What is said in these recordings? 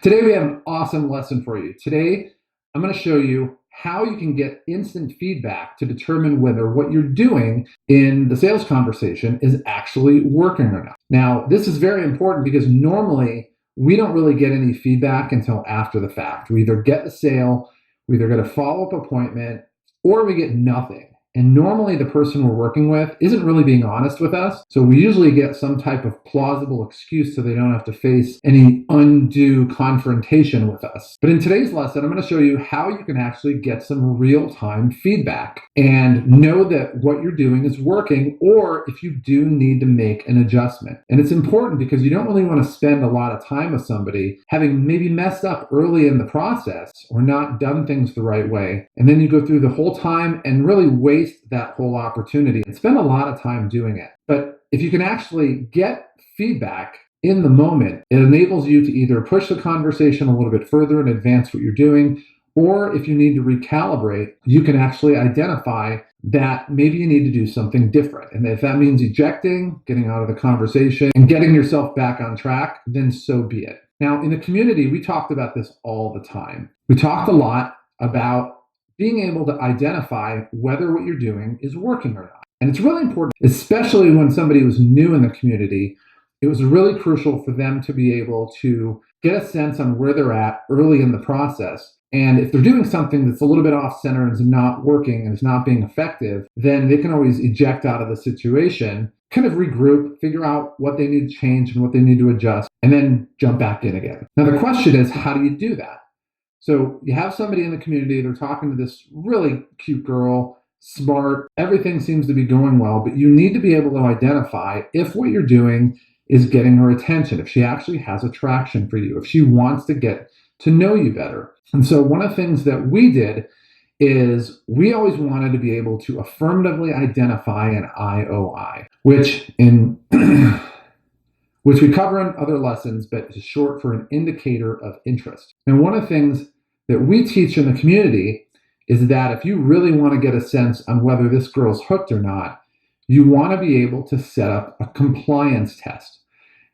Today we have an awesome lesson for you. Today I'm going to show you how you can get instant feedback to determine whether what you're doing in the sales conversation is actually working or not. Now, this is very important because normally we don't really get any feedback until after the fact. We either get the sale, we either get a follow-up appointment, or we get nothing. And normally the person we're working with isn't really being honest with us. So we usually get some type of plausible excuse so they don't have to face any undue confrontation with us. But in today's lesson, I'm going to show you how you can actually get some real-time feedback and know that what you're doing is working, or if you do need to make an adjustment. And it's important because you don't really want to spend a lot of time with somebody having maybe messed up early in the process or not done things the right way. And then you go through the whole time and really waste that whole opportunity and spend a lot of time doing it. But if you can actually get feedback in the moment, it enables you to either push the conversation a little bit further and advance what you're doing, or if you need to recalibrate, you can actually identify that maybe you need to do something different. And if that means ejecting, getting out of the conversation, and getting yourself back on track, then so be it. Now, in the community, we talked about this all the time. We talked a lot about being able to identify whether what you're doing is working or not. And it's really important, especially when somebody was new in the community. It was really crucial for them to be able to get a sense on where they're at early in the process. And if they're doing something that's a little bit off center and is not working and is not being effective, then they can always eject out of the situation, kind of regroup, figure out what they need to change and what they need to adjust, and then jump back in again. Now the question is, how do you do that? So you have somebody in the community, they're talking to this really cute girl, smart, everything seems to be going well, but you need to be able to identify if what you're doing is getting her attention, if she actually has attraction for you, if she wants to get to know you better. And so one of the things that we did is we always wanted to be able to affirmatively identify an IOI, which we cover in other lessons, but is short for an indicator of interest. And one of the things that we teach in the community is that if you really want to get a sense on whether this girl's hooked or not, you want to be able to set up a compliance test.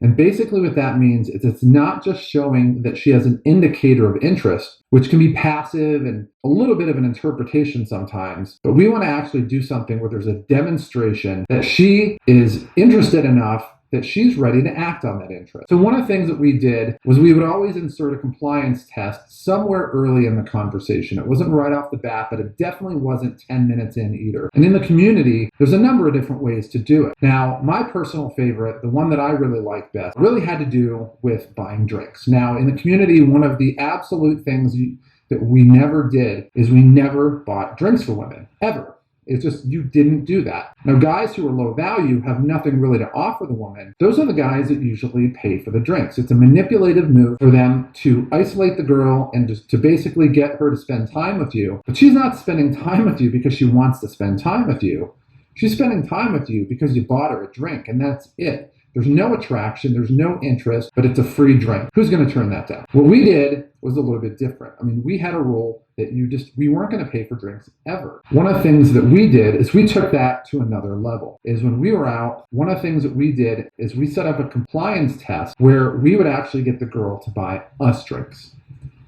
And basically what that means is it's not just showing that she has an indicator of interest, which can be passive and a little bit of an interpretation sometimes, but we want to actually do something where there's a demonstration that she is interested enough that she's ready to act on that interest. So one of the things that we did was we would always insert a compliance test somewhere early in the conversation. It wasn't right off the bat, but it definitely wasn't 10 minutes in either. And in the community, there's a number of different ways to do it. Now, my personal favorite, the one that I really like best, really had to do with buying drinks. Now, in the community, one of the absolute things that we never did is we never bought drinks for women, ever. It's just, you didn't do that. Now, guys who are low value have nothing really to offer the woman. Those are the guys that usually pay for the drinks. It's a manipulative move for them to isolate the girl and just to basically get her to spend time with you. But she's not spending time with you because she wants to spend time with you. She's spending time with you because you bought her a drink, and that's it. There's no attraction, there's no interest, but it's a free drink. Who's going to turn that down? What we did was a little bit different. I mean, we had a rule that we weren't going to pay for drinks ever. One of the things that we did is we took that to another level. Is when we were out, one of the things that we did is we set up a compliance test where we would actually get the girl to buy us drinks.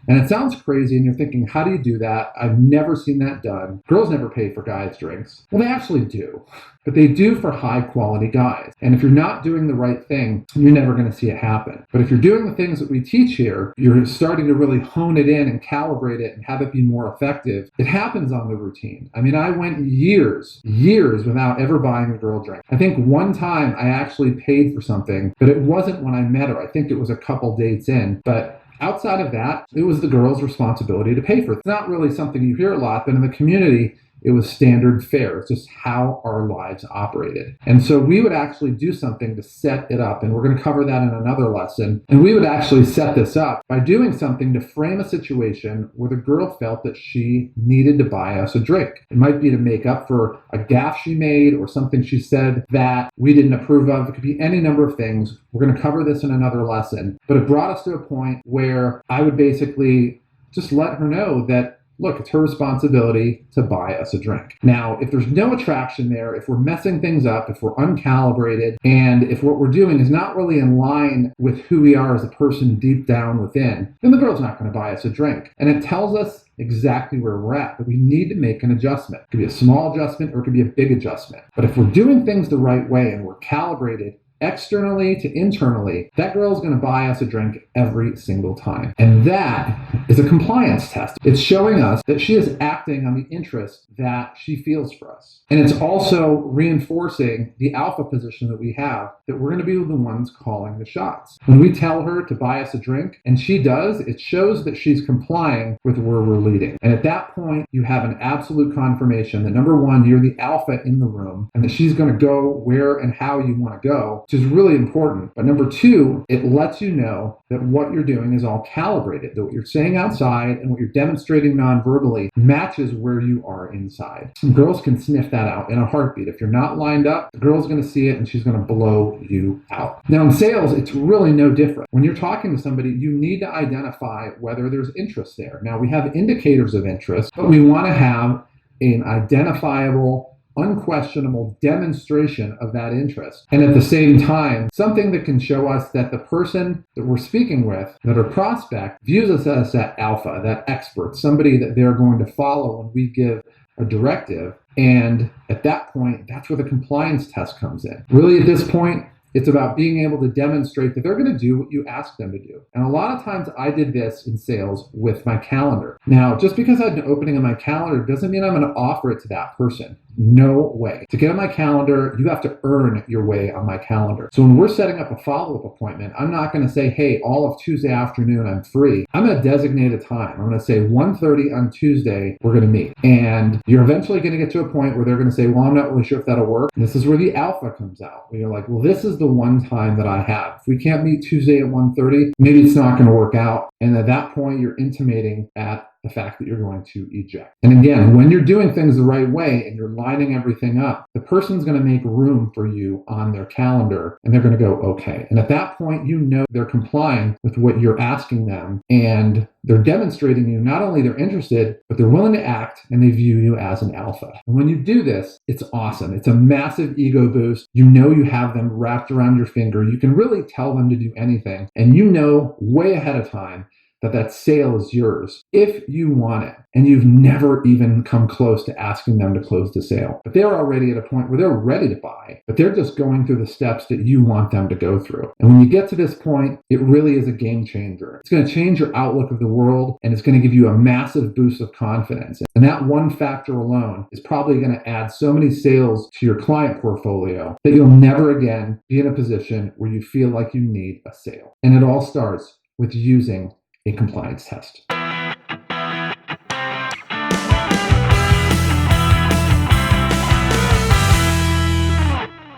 And it sounds crazy, and you're thinking, how do you do that? I've never seen that done. Girls never pay for guys' drinks. Well, they actually do, but they do for high-quality guys. And if you're not doing the right thing, you're never going to see it happen. But if you're doing the things that we teach here, you're starting to really hone it in and calibrate it and have it be more effective. It happens on the routine. I mean, I went years without ever buying a girl drink. I think one time I actually paid for something, but it wasn't when I met her. I think it was a couple dates in, but outside of that, it was the girl's responsibility to pay for it. It's not really something you hear a lot, but in the community, it was standard fare. It's just how our lives operated. And so we would actually do something to set it up, and we're going to cover that in another lesson. And we would actually set this up by doing something to frame a situation where the girl felt that she needed to buy us a drink. It might be to make up for a gaffe she made or something she said that we didn't approve of. It could be any number of things. We're going to cover this in another lesson. But it brought us to a point where I would basically just let her know that look, it's her responsibility to buy us a drink. Now, if there's no attraction there, if we're messing things up, if we're uncalibrated, and if what we're doing is not really in line with who we are as a person deep down within, then the girl's not going to buy us a drink. And it tells us exactly where we're at, that we need to make an adjustment. It could be a small adjustment or it could be a big adjustment. But if we're doing things the right way and we're calibrated externally to internally, that girl's going to buy us a drink every single time. And that is a compliance test. It's showing us that she is acting on the interest that she feels for us. And it's also reinforcing the alpha position that we have, that we're going to be the ones calling the shots. When we tell her to buy us a drink and she does, it shows that she's complying with where we're leading. And at that point, you have an absolute confirmation that number one, you're the alpha in the room and that she's going to go where and how you want to go, which is really important. But number two, it lets you know that what you're doing is all calibrated, that what you're saying outside and what you're demonstrating non-verbally matches where you are inside. And girls can sniff that out in a heartbeat. If you're not lined up, the girl's going to see it and she's going to blow you out. Now in sales, it's really no different. When you're talking to somebody, you need to identify whether there's interest there. Now we have indicators of interest, but we want to have an identifiable, unquestionable demonstration of that interest. And at the same time, something that can show us that the person that we're speaking with, that our prospect, views us as that alpha, that expert, somebody that they're going to follow when we give a directive. And at that point, that's where the compliance test comes in. Really, at this point, it's about being able to demonstrate that they're going to do what you ask them to do. And a lot of times I did this in sales with my calendar. Now, just because I had an opening on my calendar doesn't mean I'm going to offer it to that person. No way. To get on my calendar, you have to earn your way on my calendar. So when we're setting up a follow-up appointment, I'm not going to say, hey, all of Tuesday afternoon, I'm free. I'm going to designate a time. I'm going to say 1:30 on Tuesday, we're going to meet. And you're eventually going to get to a point where they're going to say, well, I'm not really sure if that'll work. And this is where the alpha comes out. Where you're like, well, this is the one time that I have. If we can't meet Tuesday at 1:30, maybe it's not going to work out. And at that point, you're intimating at the fact that you're going to eject. And again, when you're doing things the right way and you're lining everything up, the person's going to make room for you on their calendar and they're going to go, okay. And at that point, you know they're complying with what you're asking them and they're demonstrating you not only they're interested, but they're willing to act and they view you as an alpha. And when you do this, it's awesome. It's a massive ego boost. You know you have them wrapped around your finger. You can really tell them to do anything. And you know way ahead of time that sale is yours if you want it. And you've never even come close to asking them to close the sale. But they're already at a point where they're ready to buy, but they're just going through the steps that you want them to go through. And when you get to this point, it really is a game changer. It's going to change your outlook of the world and it's going to give you a massive boost of confidence. And that one factor alone is probably going to add so many sales to your client portfolio that you'll never again be in a position where you feel like you need a sale. And it all starts with using a compliance test.